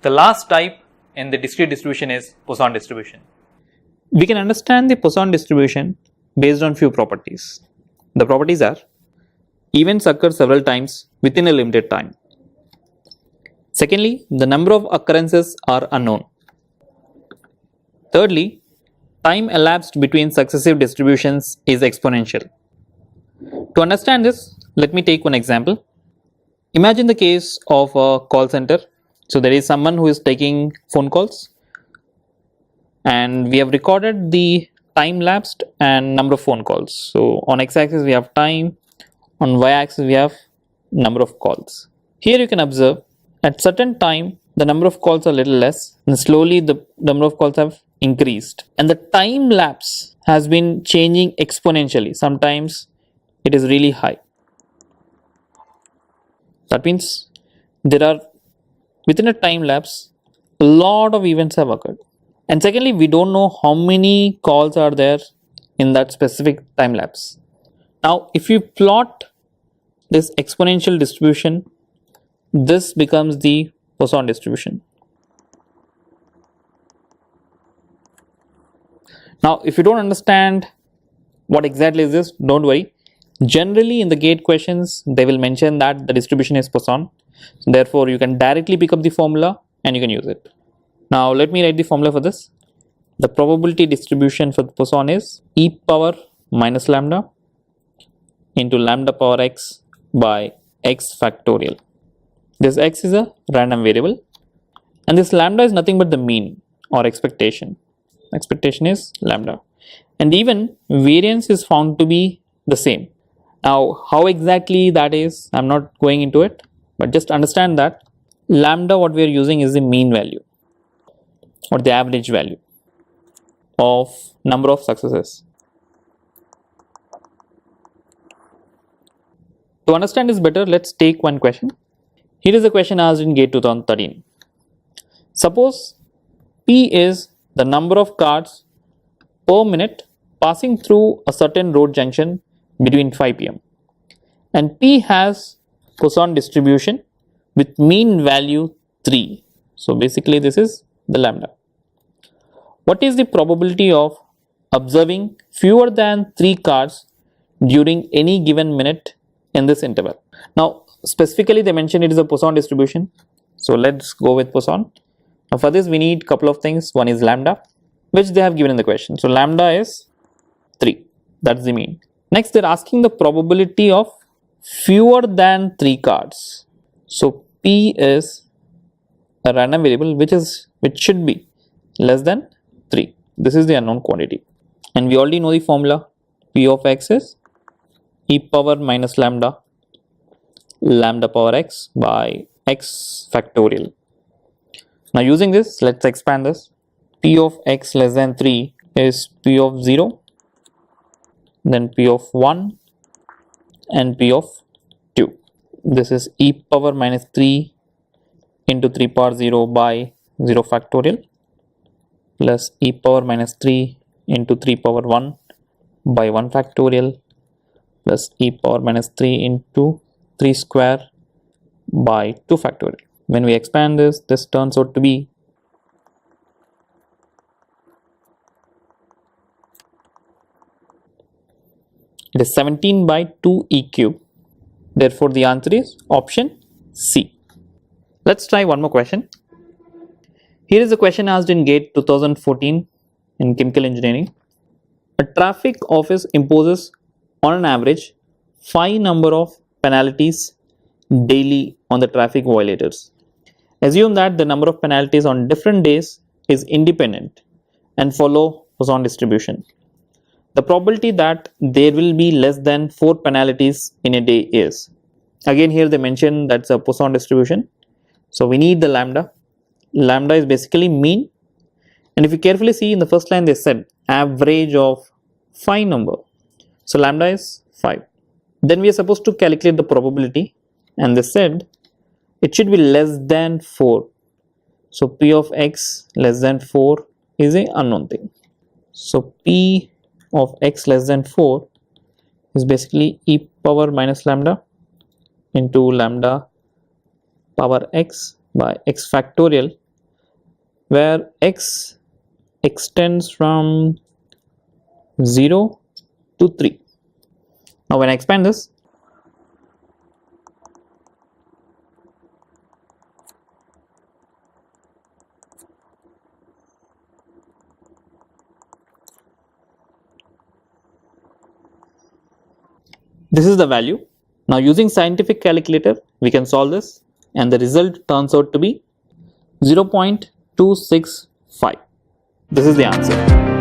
The last type in the discrete distribution is Poisson distribution. We can understand the Poisson distribution based on few properties. The properties are: events occur several times within a limited time. Secondly, the number of occurrences are unknown. Thirdly, time elapsed between successive distributions is exponential. To understand this, let me take one example. Imagine the case of a call center. So there is someone who is taking phone calls, and we have recorded the time lapsed and number of phone calls. So on x-axis we have time, on y-axis we have number of calls. Here you can observe at certain time the number of calls are little less, and slowly the number of calls have increased, and the time lapse has been changing exponentially. Sometimes it is really high. That means there are, within a time lapse, a lot of events have occurred. And secondly, we don't know how many calls are there in that specific time lapse. Now, if you plot this exponential distribution, this becomes the Poisson distribution. Now, if you don't understand what exactly is this, don't worry. Generally, in the gate questions, they will mention that the distribution is Poisson. So therefore, you can directly pick up the formula and you can use it. Now, let me write the formula for this. The probability distribution for Poisson is e power minus lambda into lambda power x by x factorial. This x is a random variable, and this lambda is nothing but the mean or expectation. Expectation is lambda, and even variance is found to be the same. Now, how exactly that is, I'm not going into it, but just understand that lambda, what we are using, is the mean value or the average value of number of successes. To understand this better, let's take one question. Here is a question asked in GATE 2013. Suppose P is the number of cars per minute passing through a certain road junction between 5 p.m. and P has Poisson distribution with mean value 3. So basically this is the lambda. What is the probability of observing fewer than 3 cars during any given minute in this interval? Now, specifically they mentioned it is a Poisson distribution. So let's go with Poisson. Now for this we need couple of things. One is lambda, which they have given in the question. So lambda is 3. That's the mean. Next, they're asking the probability of fewer than 3 cards. So P is a random variable which should be less than 3. This is the unknown quantity, and we already know the formula. P of x is e power minus lambda power x by x factorial. Now using this, let's expand this. P of x less than 3 is P of 0, then P of 1 and P of 2. This is e power minus 3 into 3 power 0 by 0 factorial plus e power minus 3 into 3 power 1 by 1 factorial plus e power minus 3 into 3 square by 2 factorial. When we expand this, this turns out to be it is 17 by 2e cube. Therefore, the answer is option C. Let's try one more question. Here is a question asked in GATE 2014 in chemical engineering. A traffic office imposes on an average 5 number of penalties daily on the traffic violators. Assume that the number of penalties on different days is independent and follow Poisson distribution. The probability that there will be less than 4 penalties in a day is, again here they mention that's a Poisson distribution. So we need the lambda. Lambda is basically mean, and if you carefully see in the first line they said average of 5 number. So lambda is 5. Then we are supposed to calculate the probability, and they said it should be less than 4. So P of x less than 4 is a unknown thing. So P of x less than 4 is basically e power minus lambda into lambda power x by x factorial where x extends from 0 to 3. Now when I expand this, this is the value. Now using scientific calculator, we can solve this and the result turns out to be 0.265. This is the answer.